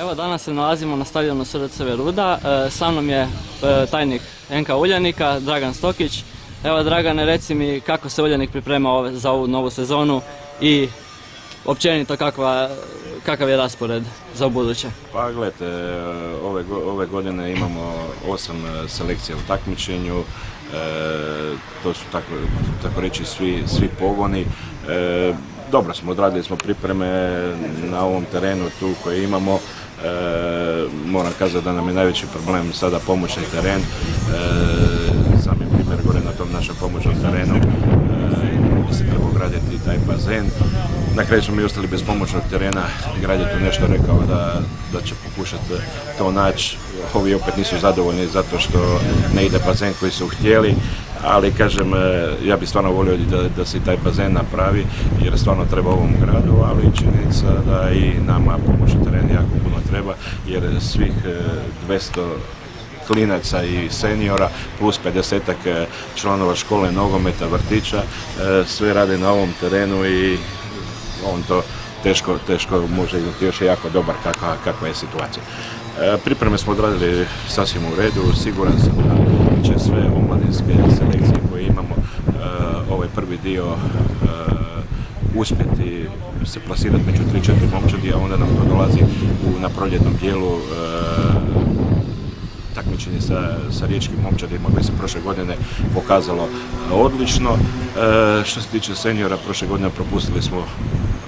Evo danas se nalazimo na stadionu SRC Ruda, sa mnom je tajnik NK Uljanika, Dragan Stokić. Evo Dragane, reci mi kako se Uljanik priprema za ovu novu sezonu i općenito kakav je raspored za ubuduće? Pa gledajte, ove godine imamo 8 selekcija u takmičenju, to su tako reći svi pogoni. Dobro smo, odradili smo pripreme na ovom terenu tu koji imamo. Moram kazati da nam je najveći problem sada pomoćni teren. Sami primjer gore na tom našem pomoćnom terenu bi se trebao graditi taj bazen. Na kraju smo mi ostali bez pomoćnog terena, grad je tu nešto rekao da će pokušati to naći. Ovi opet nisu zadovoljni zato što ne ide bazen koji su htjeli, ali kažem, ja bih stvarno volio da se taj bazen napravi jer stvarno treba ovom gradu, ali činjenica da i nama pomoćni teren jako puno treba jer svih 200 klinaca i seniora plus 50-ak članova škole, nogometa, vrtića, sve rade na ovom terenu i on to teško može imati još jako dobar kakva je situacija. Pripreme smo odradili sasvim u redu, siguran sam da će sve omladinske selekcije koje imamo ovaj prvi dio uspjeti se plasirati među 3-4 momčadi, a onda nam to dolazi na proljetnom dijelu takmičenje sa riječkim momčadima koje se prošle godine pokazalo odlično. Što se tiče seniora, prošle godine propustili smo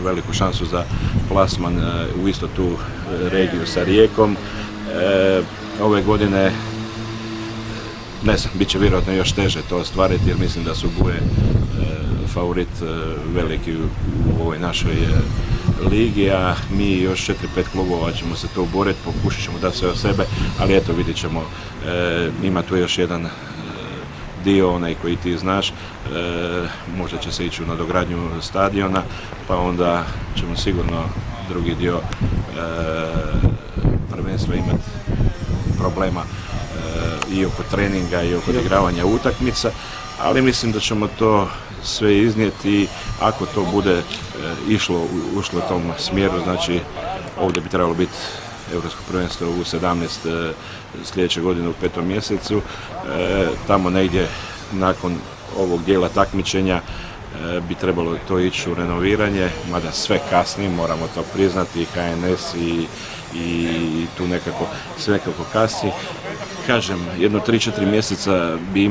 veliku šansu za plasman u isto tu regiju sa Rijekom. Ove godine, ne znam, bit će vjerojatno još teže to ostvariti jer mislim da su Buje favorit veliki u ovoj našoj ligi, a mi još 4-5 klubova ćemo se to boriti, pokušat ćemo dati sve od sebe, ali eto vidit ćemo, ima tu još jedan dio, onaj koji ti znaš, možda će se ići u nadogradnju stadiona, pa onda ćemo sigurno drugi dio prvenstva imati problema i oko treninga i oko odigravanja utakmica, ali mislim da ćemo to sve iznijeti i ako to bude ušlo u tom smjeru, znači ovdje bi trebalo biti Europsko prvenstvo u 17 sljedeće godine u 5. mjesecu. Tamo negdje nakon ovog dijela takmičenja bi trebalo to ići u renoviranje, mada sve kasni, moramo to priznati, i HNS i tu sve nekako kasni. Kažem, jedno 3-4 mjeseca bi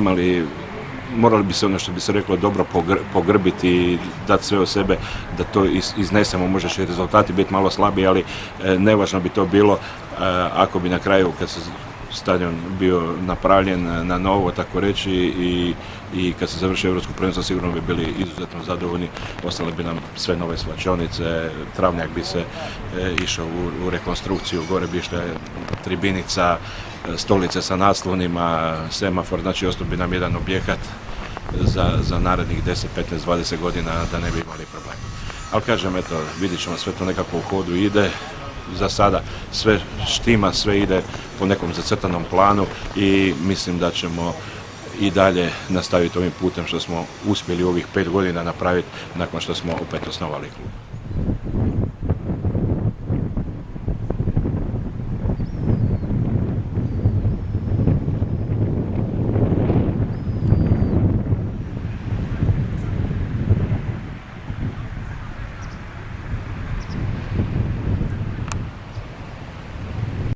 morali bi se, ono što bi se reklo, dobro pogrbiti i dati sve od sebe da to iznesemo. Možda će rezultati biti malo slabiji, ali nevažno bi to bilo ako bi na kraju, kad se stadion bio napravljen na novo, tako reći, i kad se završi Europsko prvenstvo, sigurno bi bili izuzetno zadovoljni. Ostale bi nam sve nove svlačionice, travnjak bi se išao u rekonstrukciju, gore bi išla tribinica, stolice sa naslonima, semafor, znači ostao bi nam jedan objekat za narednih 10, 15, 20 godina da ne bi imali problem. Ali kažem, eto, vidit ćemo, sve to nekako u hodu ide. Za sada sve štima, sve ide po nekom zacrtanom planu i mislim da ćemo i dalje nastaviti ovim putem što smo uspjeli u ovih 5 godina napraviti nakon što smo opet osnovali klub.